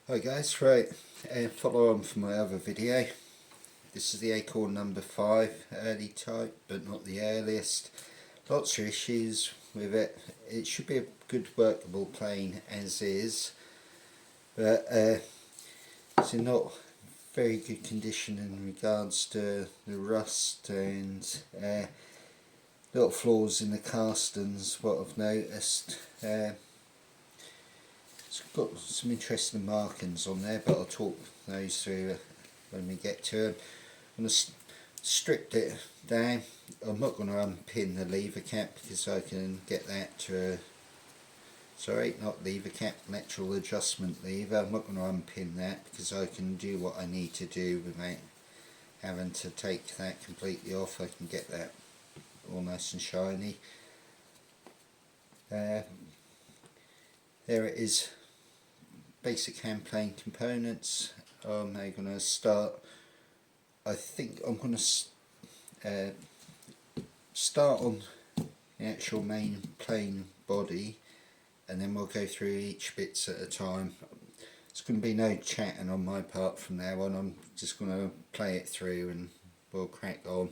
Hi guys, right, follow on from my other video. This is the Acorn No5 early type, but not the earliest. Lots of issues with it. It should be a good workable plane as is, but it's in not very good condition in regards to the rust and little flaws in the castings, what I've noticed. It's got some interesting markings on there, but I'll talk those through when we get to them. I'm going to strip it down. I'm not going to unpin the lever cap because I can get that to not lever cap, lateral adjustment lever. I'm not going to unpin that because I can do what I need to do without having to take that completely off. I can get that all nice and shiny. There it is. Basic hand plane components. I'm now going to start. I think I'm going to start on the actual main plane body, and then we'll go through each bits at a time. It's going to be no chatting on my part from now on. I'm just going to play it through and we'll crack on.